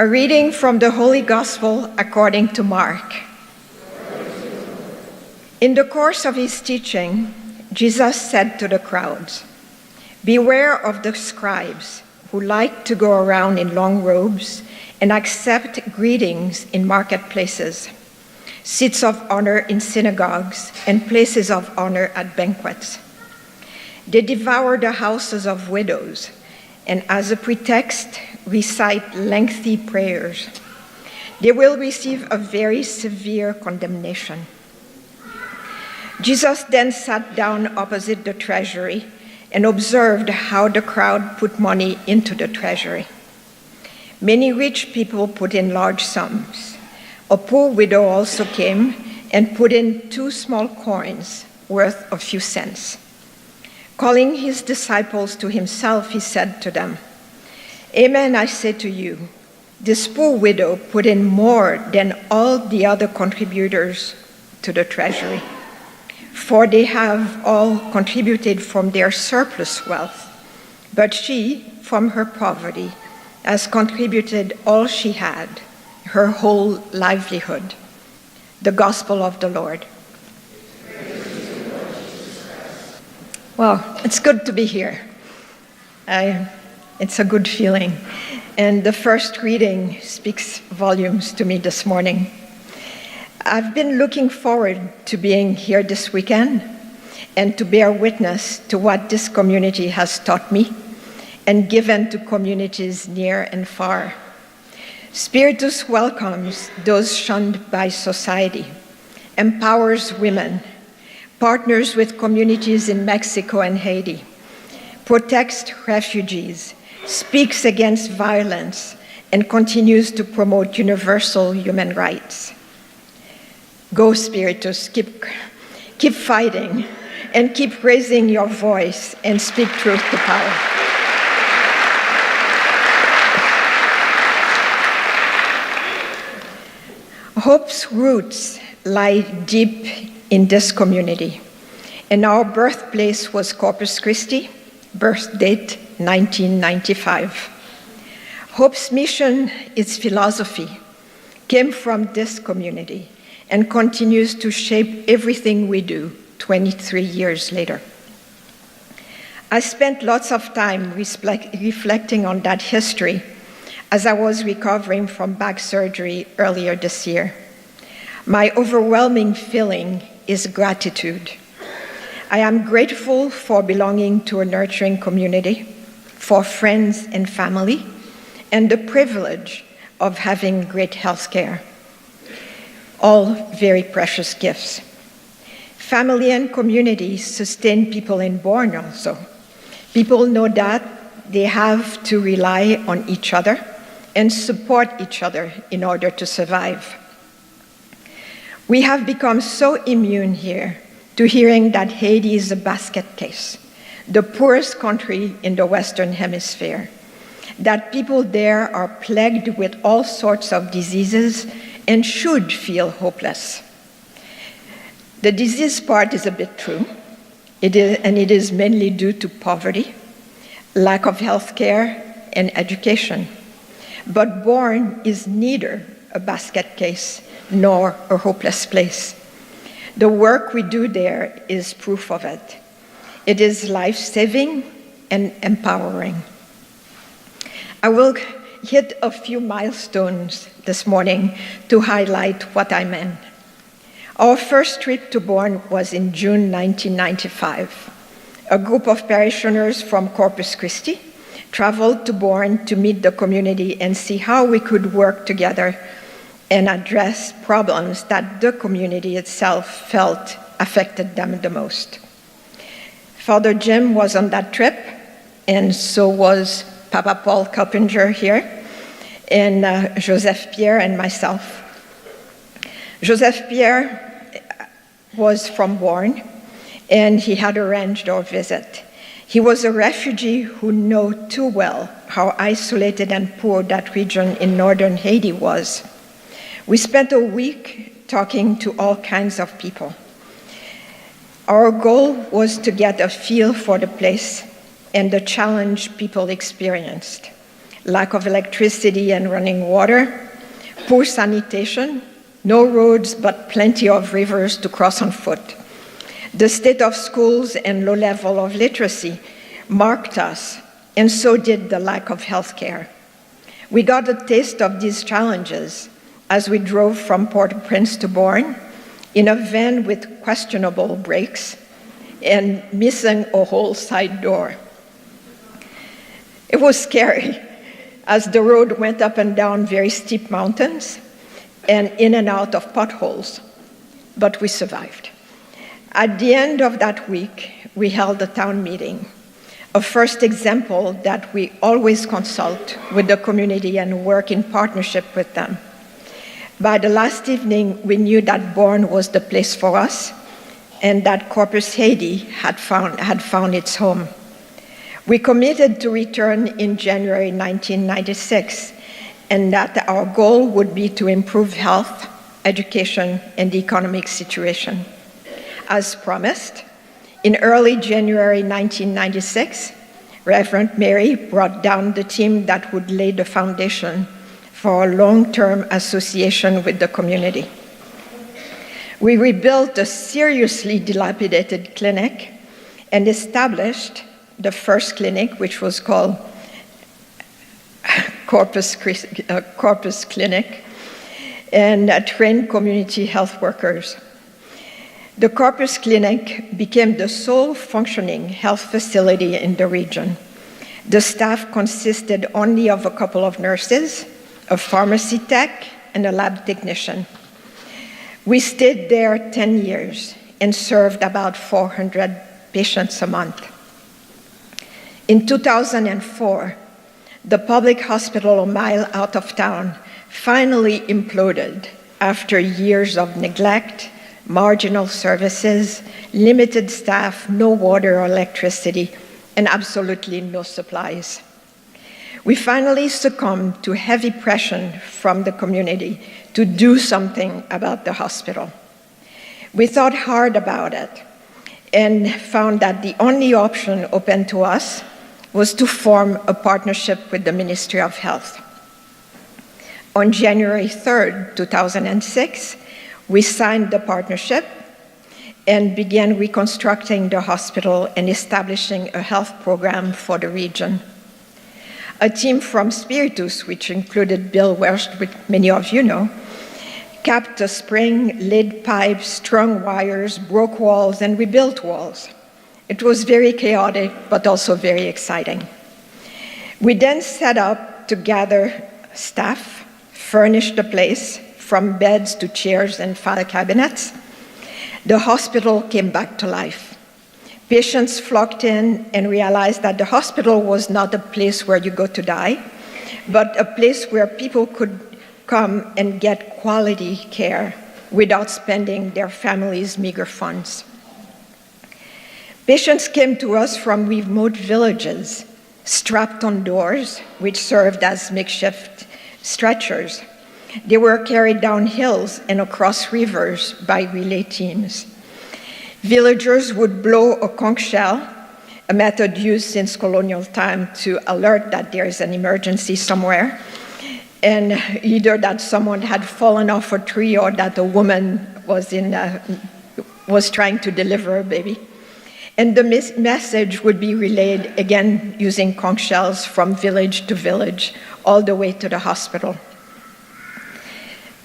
A reading from the Holy Gospel according to Mark. In the course of his teaching, Jesus said to the crowds, "Beware of the scribes who like to go around in long robes and accept greetings in marketplaces, seats of honor in synagogues, and places of honor at banquets. They devour the houses of widows, and as a pretext, recite lengthy prayers. They will receive a very severe condemnation." Jesus then sat down opposite the treasury and observed how the crowd put money into the treasury. Many rich people put in large sums. A poor widow also came and put in 2 small coins worth a few cents. Calling his disciples to himself, he said to them, "Amen, I say to you, this poor widow put in more than all the other contributors to the treasury, for they have all contributed from their surplus wealth, but she, from her poverty, has contributed all she had, her whole livelihood." The Gospel of the Lord. Well, it's good to be here. It's a good feeling. And the first reading speaks volumes to me this morning. I've been looking forward to being here this weekend and to bear witness to what this community has taught me and given to communities near and far. Spiritus welcomes those shunned by society, empowers women, partners with communities in Mexico and Haiti, protects refugees, speaks against violence, and continues to promote universal human rights. Go, Spiritus, keep fighting, and keep raising your voice and speak truth to power. Hope's roots lie deep in this community, and our birthplace was Corpus Christi, birth date 1995. Hope's mission, its philosophy, came from this community and continues to shape everything we do 23 years later. I spent lots of time reflecting on that history as I was recovering from back surgery earlier this year. My overwhelming feeling is gratitude. I am grateful for belonging to a nurturing community, for friends and family, and the privilege of having great health care. All very precious gifts. Family and community sustain people inborn also. People know that they have to rely on each other and support each other in order to survive. We have become so immune here to hearing that Haiti is a basket case, the poorest country in the Western Hemisphere, that people there are plagued with all sorts of diseases and should feel hopeless. The disease part is a bit true, it is mainly due to poverty, lack of health care, and education. But born is neither a basket case nor a hopeless place. The work we do there is proof of it. It is life-saving and empowering. I will hit a few milestones this morning to highlight what I meant. Our first trip to Born was in June 1995. A group of parishioners from Corpus Christi traveled to Born to meet the community and see how we could work together and address problems that the community itself felt affected them the most. Father Jim was on that trip, and so was Papa Paul Coppinger here, and Joseph Pierre and myself. Joseph Pierre was from Born, and he had arranged our visit. He was a refugee who knew too well how isolated and poor that region in northern Haiti was. We spent a week talking to all kinds of people. Our goal was to get a feel for the place and the challenge people experienced, lack of electricity and running water, poor sanitation, no roads but plenty of rivers to cross on foot. The state of schools and low level of literacy marked us, and so did the lack of health care. We got a taste of these challenges as we drove from Port-au-Prince to Bourne in a van with questionable brakes and missing a whole side door. It was scary as the road went up and down very steep mountains and in and out of potholes, but we survived. At the end of that week, we held a town meeting, a first example that we always consult with the community and work in partnership with them. By the last evening, we knew that Bourne was the place for us and that Corpus Haiti had found its home. We committed to return in January 1996, and that our goal would be to improve health, education, and the economic situation. As promised, in early January 1996, Reverend Mary brought down the team that would lay the foundation for a long-term association with the community. We rebuilt a seriously dilapidated clinic and established the first clinic, which was called Corpus Clinic, and trained community health workers. The Corpus Clinic became the sole functioning health facility in the region. The staff consisted only of a couple of nurses, a pharmacy tech, and a lab technician. We stayed there 10 years and served about 400 patients a month. In 2004, the public hospital a mile out of town finally imploded after years of neglect, marginal services, limited staff, no water or electricity, and absolutely no supplies. We finally succumbed to heavy pressure from the community to do something about the hospital. We thought hard about it and found that the only option open to us was to form a partnership with the Ministry of Health. On January 3rd, 2006, we signed the partnership and began reconstructing the hospital and establishing a health program for the region. A team from Spiritus, which included Bill Welsh, which many of you know, capped a spring, laid pipes, strung wires, broke walls, and rebuilt walls. It was very chaotic, but also very exciting. We then set up to gather staff, furnish the place, from beds to chairs and file cabinets. The hospital came back to life. Patients flocked in and realized that the hospital was not a place where you go to die, but a place where people could come and get quality care without spending their families' meager funds. Patients came to us from remote villages, strapped on doors, which served as makeshift stretchers. They were carried down hills and across rivers by relay teams. Villagers would blow a conch shell, a method used since colonial time to alert that there is an emergency somewhere, and either that someone had fallen off a tree or that a woman was trying to deliver a baby. And the message would be relayed, again, using conch shells from village to village, all the way to the hospital.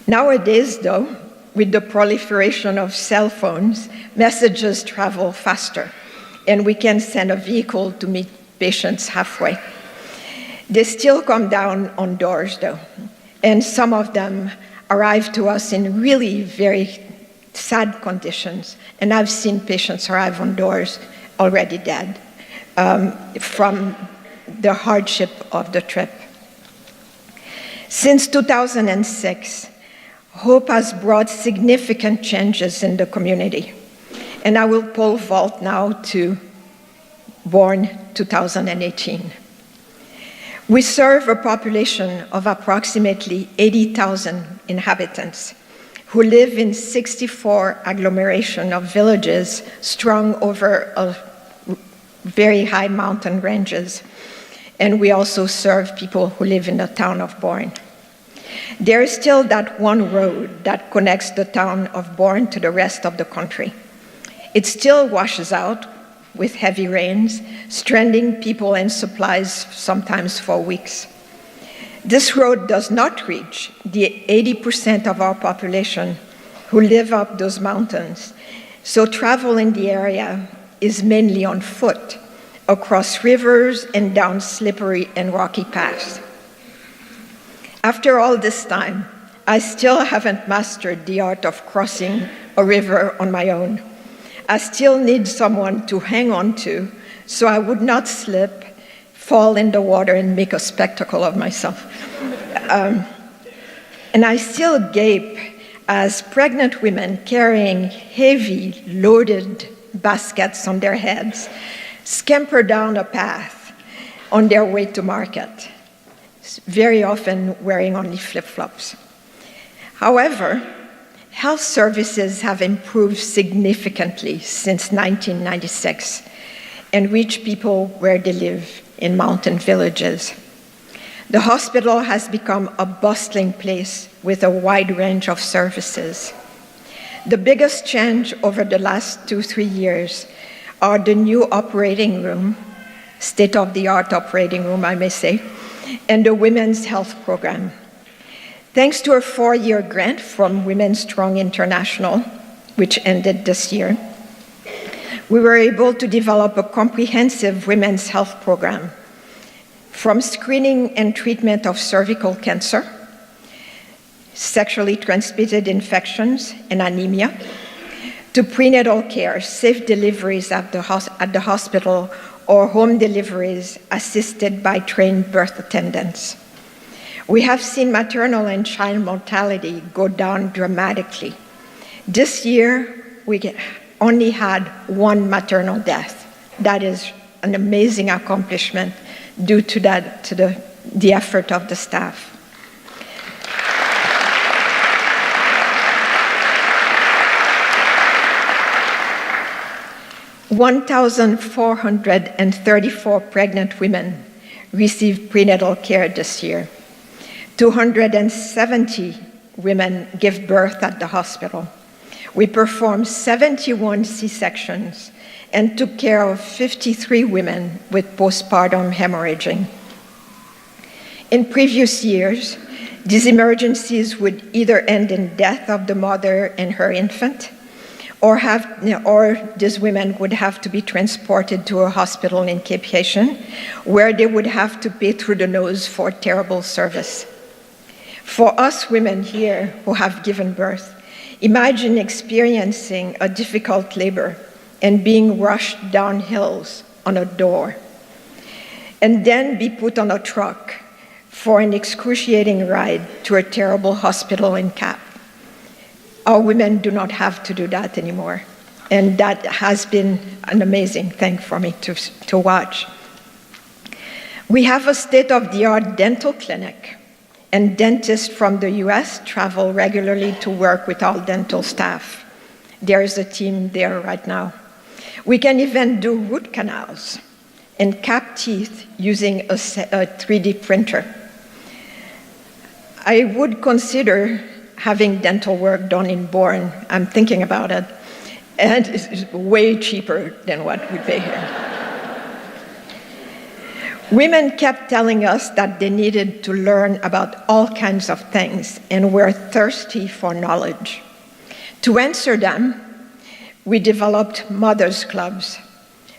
Nowadays, though, with the proliferation of cell phones, messages travel faster, and we can send a vehicle to meet patients halfway. They still come down on doors, though, and some of them arrive to us in really very sad conditions, and I've seen patients arrive on doors already dead from the hardship of the trip. Since 2006, Hope has brought significant changes in the community, and I will pole vault now to Bourne 2018. We serve a population of approximately 80,000 inhabitants who live in 64 agglomeration of villages strung over very high mountain ranges. and we also serve people who live in the town of Bourne. There is still that one road that connects the town of Bourne to the rest of the country. It still washes out with heavy rains, stranding people and supplies sometimes for weeks. This road does not reach the 80% of our population who live up those mountains, so travel in the area is mainly on foot, across rivers and down slippery and rocky paths. After all this time, I still haven't mastered the art of crossing a river on my own. I still need someone to hang on to so I would not slip, fall in the water, and make a spectacle of myself. And I still gape as pregnant women carrying heavy, loaded baskets on their heads scamper down a path on their way to market, very often wearing only flip-flops. However, health services have improved significantly since 1996 and reach people where they live in mountain villages. The hospital has become a bustling place with a wide range of services. The biggest change over the last 2-3 years are the new operating room, state-of-the-art operating room, I may say, and the Women's Health Program. Thanks to a 4-year grant from Women Strong International, which ended this year, we were able to develop a comprehensive women's health program, from screening and treatment of cervical cancer, sexually transmitted infections and anemia, to prenatal care, safe deliveries at the hospital, or home deliveries assisted by trained birth attendants. We have seen maternal and child mortality go down dramatically. This year, we only had 1 maternal death. That is an amazing accomplishment due to the effort of the staff. 1,434 pregnant women received prenatal care this year. 270 women give birth at the hospital. We performed 71 C-sections and took care of 53 women with postpartum hemorrhaging. In previous years, these emergencies would either end in death of the mother and her infant, or these women would have to be transported to a hospital in Cape Haitian, where they would have to pay through the nose for terrible service. For us women here who have given birth, imagine experiencing a difficult labor and being rushed down hills on a door, and then be put on a truck for an excruciating ride to a terrible hospital in Cap. Our women do not have to do that anymore, and that has been an amazing thing for me to watch. We have a state-of-the-art dental clinic, and dentists from the US travel regularly to work with our dental staff. There is a team there right now. We can even do root canals and cap teeth using a 3D printer. I would consider having dental work done in Bourne. I'm thinking about it, and it's way cheaper than what we pay here. Women kept telling us that they needed to learn about all kinds of things and were thirsty for knowledge. To answer them, we developed mothers' clubs.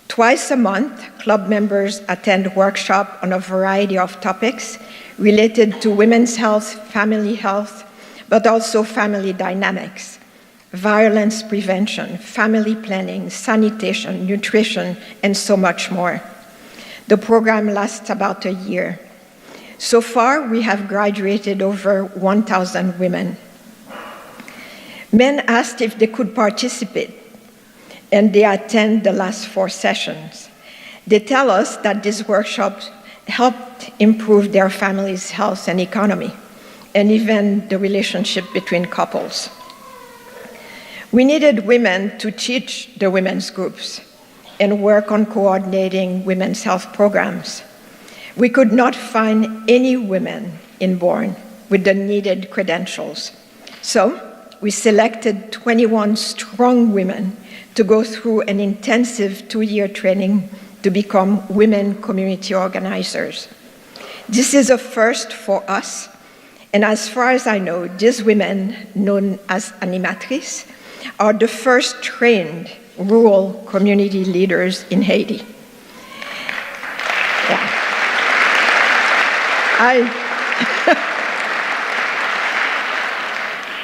Twice a month, club members attend workshops on a variety of topics related to women's health, family health, but also family dynamics, violence prevention, family planning, sanitation, nutrition, and so much more. The program lasts about a year. So far, we have graduated over 1,000 women. Men asked if they could participate, and they attend the last 4 sessions. They tell us that these workshops helped improve their family's health and economy, and even the relationship between couples. We needed women to teach the women's groups and work on coordinating women's health programs. We could not find any women in Bourne with the needed credentials. So we selected 21 strong women to go through an intensive 2-year training to become women community organizers. This is a first for us, and as far as I know, these women, known as animatrices, are the first trained rural community leaders in Haiti. Yeah.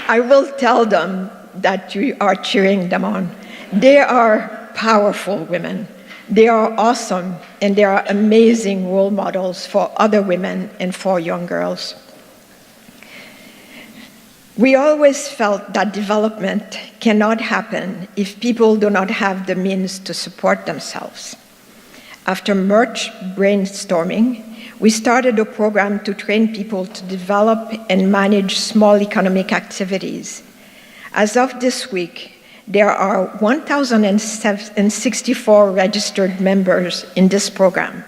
I will tell them that you are cheering them on. They are powerful women. They are awesome, and they are amazing role models for other women and for young girls. We always felt that development cannot happen if people do not have the means to support themselves. After much brainstorming, we started a program to train people to develop and manage small economic activities. As of this week, there are 1,064 registered members in this program.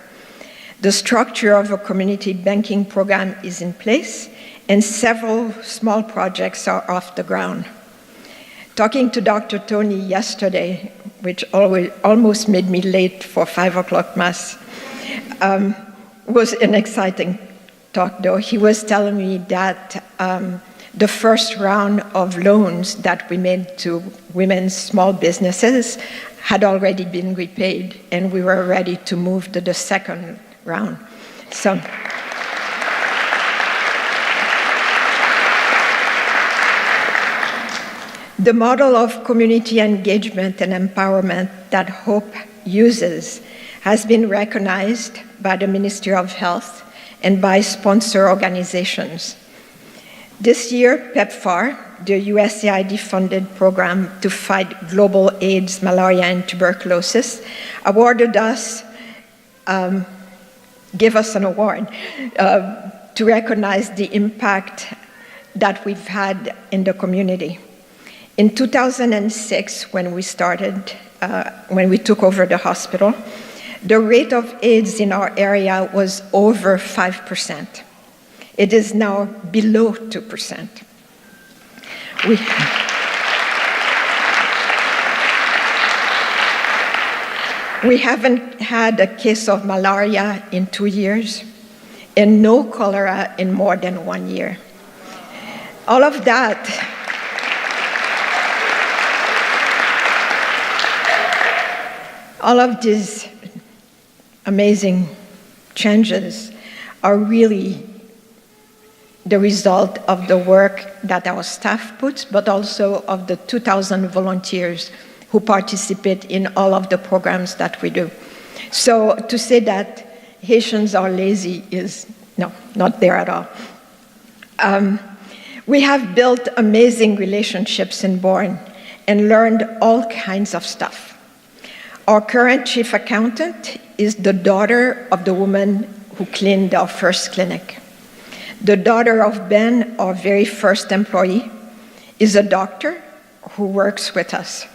The structure of a community banking program is in place, and several small projects are off the ground. Talking to Dr. Tony yesterday, which almost made me late for 5 o'clock Mass, was an exciting talk, though. He was telling me that the first round of loans that we made to women's small businesses had already been repaid, and we were ready to move to the second round. So, the model of community engagement and empowerment that HOPE uses has been recognized by the Ministry of Health and by sponsor organizations. This year, PEPFAR, the USAID-funded program to fight global AIDS, malaria, and tuberculosis, awarded us, gave us an award to recognize the impact that we've had in the community. In 2006, when we started, when we took over the hospital, the rate of AIDS in our area was over 5%. It is now below 2%. We haven't had a case of malaria in 2 years, and no cholera in more than 1 year. All of that all of these amazing changes are really the result of the work that our staff puts, but also of the 2,000 volunteers who participate in all of the programs that we do. So to say that Haitians are lazy is, no, not there at all. We have built amazing relationships in Bourne and learned all kinds of stuff. Our current chief accountant is the daughter of the woman who cleaned our first clinic. The daughter of Ben, our very first employee, is a doctor who works with us.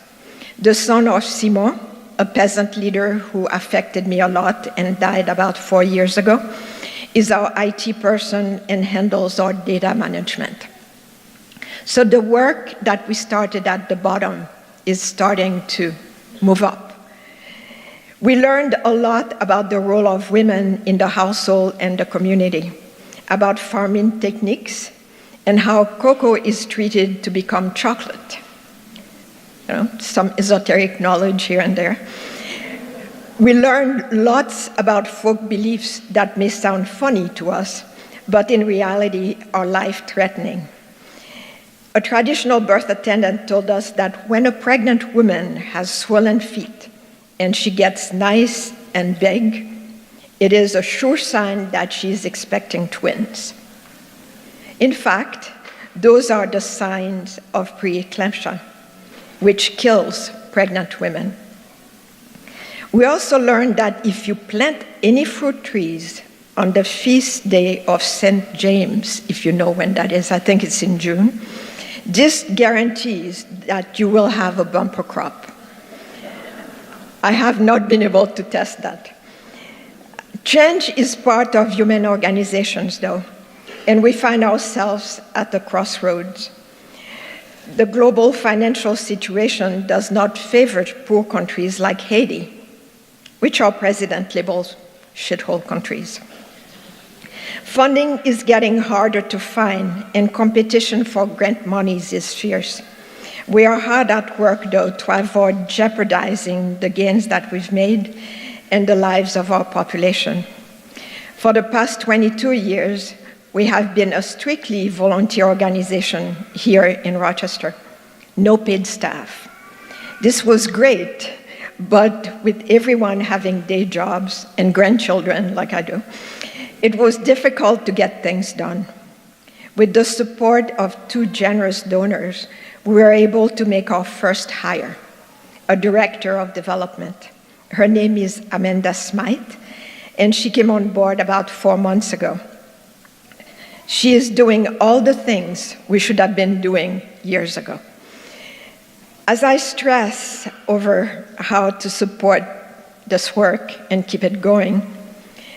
The son of Simon, a peasant leader who affected me a lot and died about 4 years ago, is our IT person and handles our data management. So the work that we started at the bottom is starting to move up. We learned a lot about the role of women in the household and the community, about farming techniques, and how cocoa is treated to become chocolate. You know, some esoteric knowledge here and there. We learned lots about folk beliefs that may sound funny to us, but in reality are life-threatening. A traditional birth attendant told us that when a pregnant woman has swollen feet and she gets nice and big, it is a sure sign that she is expecting twins. In fact, those are the signs of preeclampsia, which kills pregnant women. We also learned that if you plant any fruit trees on the feast day of St. James, if you know when that is, I think it's in June, this guarantees that you will have a bumper crop. I have not been able to test that. Change is part of human organizations, though, and we find ourselves at the crossroads. The global financial situation does not favor poor countries like Haiti, which our president labels shithole countries. Funding is getting harder to find, and competition for grant monies is fierce. We are hard at work, though, to avoid jeopardizing the gains that we've made and the lives of our population. For the past 22 years, we have been a strictly volunteer organization here in Rochester, no paid staff. This was great, but with everyone having day jobs and grandchildren like I do, it was difficult to get things done. With the support of 2 generous donors, we were able to make our first hire, a director of development. Her name is Amanda Smythe, and she came on board about 4 months ago. She is doing all the things we should have been doing years ago. As I stress over how to support this work and keep it going,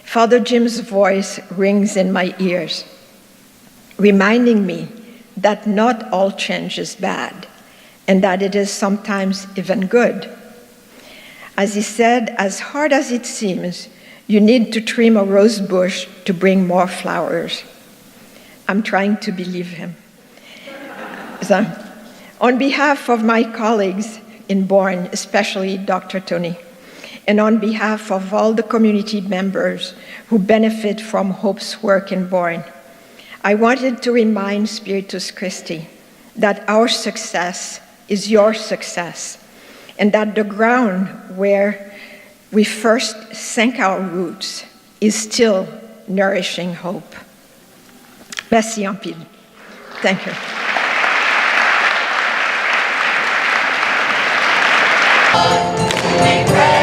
Father Jim's voice rings in my ears, reminding me that not all change is bad, and that it is sometimes even good. As he said, as hard as it seems, you need to trim a rose bush to bring more flowers. I'm trying to believe him. So, on behalf of my colleagues in Bourne, especially Dr. Tony, and on behalf of all the community members who benefit from Hope's work in Bourne, I wanted to remind Spiritus Christi that our success is your success, and that the ground where we first sank our roots is still nourishing hope. Merci en pile. Thank you. We pray.